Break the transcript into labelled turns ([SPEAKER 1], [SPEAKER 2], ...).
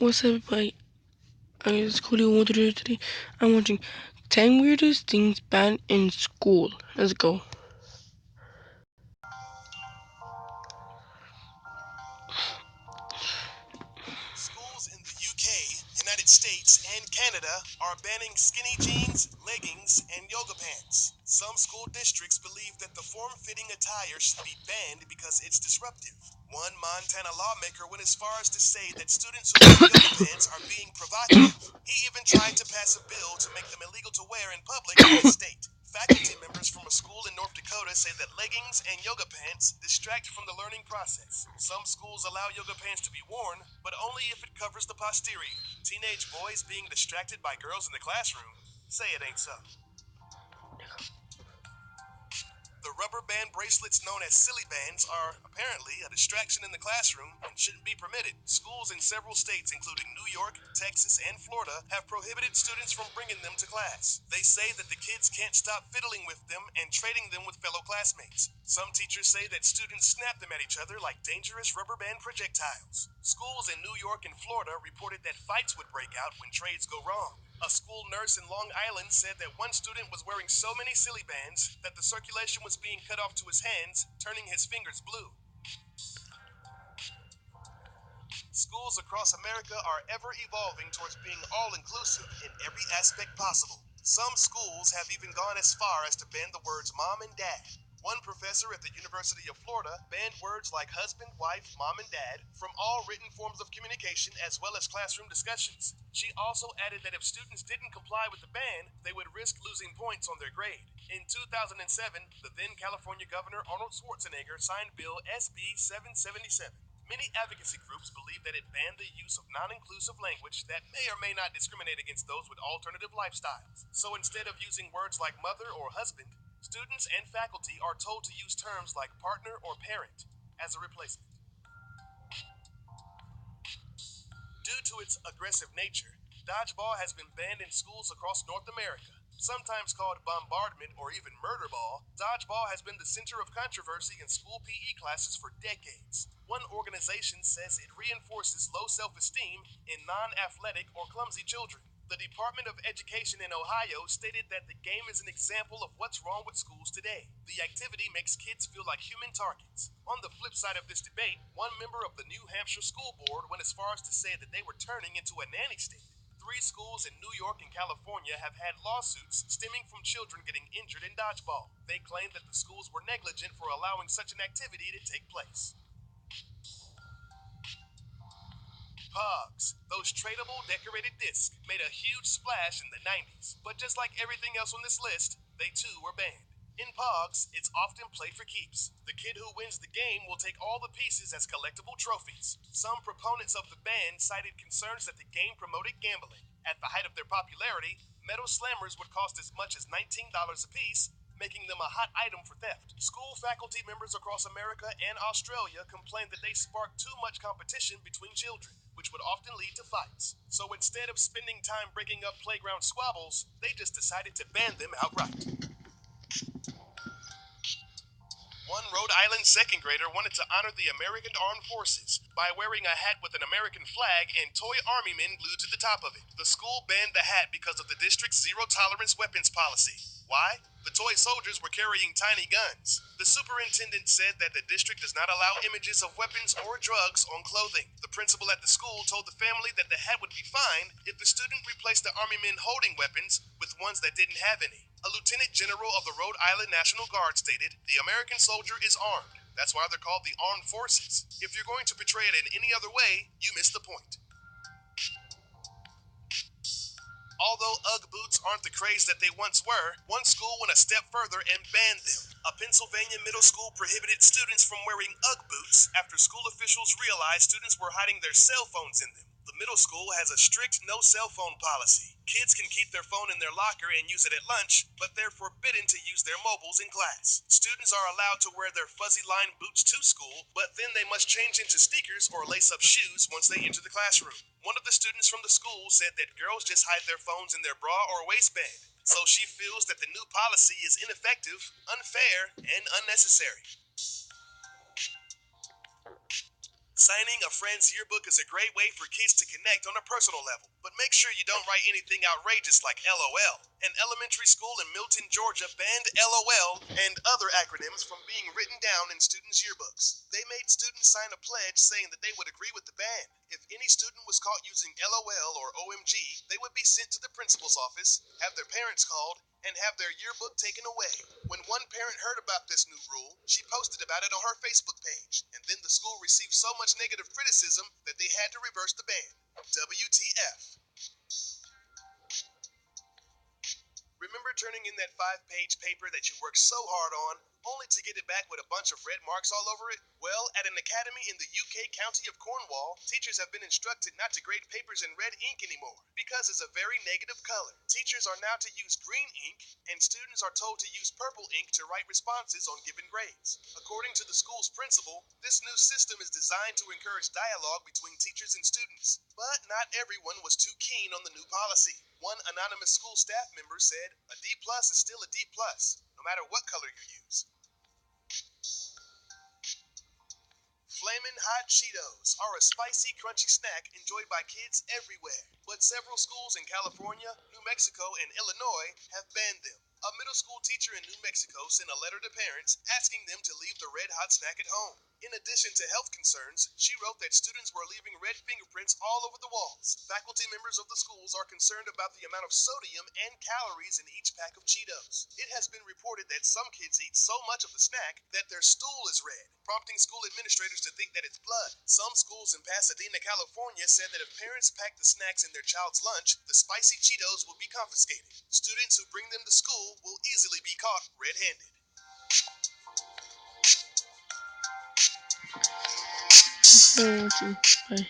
[SPEAKER 1] What's up, everybody? It's Cody 133. I'm watching 10 Weirdest Things Banned in School. Let's go.
[SPEAKER 2] Schools in the UK, United States, and Canada are banning skinny jeans, leggings, and yoga pants. Some school districts believe that the form-fitting attire should be banned because it's disruptive. One Montana lawmaker went as far as to say that students who wear yoga pants are being provocative. He even tried to pass a bill to make them illegal to wear in public in his state. Faculty members from a school in North Dakota say that leggings and yoga pants distract from the learning process. Some schools allow yoga pants to be worn, but only if it covers the posterior. Teenage boys being distracted by girls in the classroom? Say it ain't so. The rubber band bracelets known as silly bands are apparently a distraction in the classroom and shouldn't be permitted. Schools in several states, including New York, Texas, and Florida, have prohibited students from bringing them to class. They say that the kids can't stop fiddling with them and trading them with fellow classmates. Some teachers say that students snap them at each other like dangerous rubber band projectiles. Schools in New York and Florida reported that fights would break out when trades go wrong. A school nurse in Long Island said that one student was wearing so many silly bands that the circulation was being cut off to his hands, turning his fingers blue. Schools across America are ever evolving towards being all inclusive in every aspect possible. Some schools have even gone as far as to ban the words mom and dad. One professor at the University of Florida banned words like husband, wife, mom, and dad from all written forms of communication as well as classroom discussions. She also added that if students didn't comply with the ban, they would risk losing points on their grade. In 2007, the then California Governor Arnold Schwarzenegger signed Bill SB 777. Many advocacy groups believe that it banned the use of non-inclusive language that may or may not discriminate against those with alternative lifestyles. So instead of using words like mother or husband, students and faculty are told to use terms like partner or parent as a replacement. Due to its aggressive nature, dodgeball has been banned in schools across North America. Sometimes called bombardment or even murder ball, dodgeball has been the center of controversy in school PE classes for decades. One organization says it reinforces low self-esteem in non-athletic or clumsy children. The Department of Education in Ohio stated that the game is an example of what's wrong with schools today. The activity makes kids feel like human targets. On the flip side of this debate, one member of the New Hampshire School Board went as far as to say that they were turning into a nanny state. Three schools in New York and California have had lawsuits stemming from children getting injured in dodgeball. They claim that the schools were negligent for allowing such an activity to take place. Pogs, those tradable decorated discs, made a huge splash in the 90s. But just like everything else on this list, they too were banned. In Pogs, it's often played for keeps. The kid who wins the game will take all the pieces as collectible trophies. Some proponents of the ban cited concerns that the game promoted gambling. At the height of their popularity, metal slammers would cost as much as $19 apiece, making them a hot item for theft. School faculty members across America and Australia complained that they sparked too much competition between children, which would often lead to fights. So instead of spending time breaking up playground squabbles, they just decided to ban them outright. One Rhode Island second grader wanted to honor the American Armed Forces by wearing a hat with an American flag and toy army men glued to the top of it. The school banned the hat because of the district's zero tolerance weapons policy. Why? The toy soldiers were carrying tiny guns. The superintendent said that the district does not allow images of weapons or drugs on clothing. The principal at the school told the family that the hat would be fine if the student replaced the army men holding weapons with ones that didn't have any. A lieutenant general of the Rhode Island National Guard stated, "The American soldier is armed. That's why they're called the armed forces. If you're going to portray it in any other way, you miss the point." Although Ugg boots aren't the craze that they once were, one school went a step further and banned them. A Pennsylvania middle school prohibited students from wearing Ugg boots after school officials realized students were hiding their cell phones in them. The middle school has a strict no cell phone policy. Kids can keep their phone in their locker and use it at lunch, but they're forbidden to use their mobiles in class. Students are allowed to wear their fuzzy lined boots to school, but then they must change into sneakers or lace up shoes once they enter the classroom. One of the students from the school said that girls just hide their phones in their bra or waistband, so she feels that the new policy is ineffective, unfair, and unnecessary. Signing a friend's yearbook is a great way for kids to connect on a personal level, but make sure you don't write anything outrageous like LOL. An elementary school in Milton, Georgia banned LOL and other acronyms from being written down in students' yearbooks. They made students sign a pledge saying that they would agree with the ban. If any student was caught using LOL or OMG, they would be sent to the principal's office, have their parents called, and have their yearbook taken away. When one parent heard about this new rule, she posted about it on her Facebook page, and then the school received so much negative criticism that they had to reverse the ban. WTF. Remember turning in that 5-page paper that you worked so hard on, only to get it back with a bunch of red marks all over it? Well, at an academy in the UK county of Cornwall, teachers have been instructed not to grade papers in red ink anymore, because it's a very negative color. Teachers are now to use green ink, and students are told to use purple ink to write responses on given grades. According to the school's principal, this new system is designed to encourage dialogue between teachers and students. But not everyone was too keen on the new policy. One anonymous school staff member said, "A D plus is still a D plus, no matter what color you use." Flamin' Hot Cheetos are a spicy, crunchy snack enjoyed by kids everywhere. But several schools in California, New Mexico, and Illinois have banned them. A middle school teacher in New Mexico sent a letter to parents asking them to leave the red hot snack at home. In addition to health concerns, she wrote that students were leaving red fingerprints all over the walls. Faculty members of the schools are concerned about the amount of sodium and calories in each pack of Cheetos. It has been reported that some kids eat so much of the snack that their stool is red, prompting school administrators to think that it's blood. Some schools in Pasadena, California said that if parents pack the snacks in their child's lunch, the spicy Cheetos will be confiscated. Students who bring them to school will easily be caught red-handed.
[SPEAKER 1] Bye.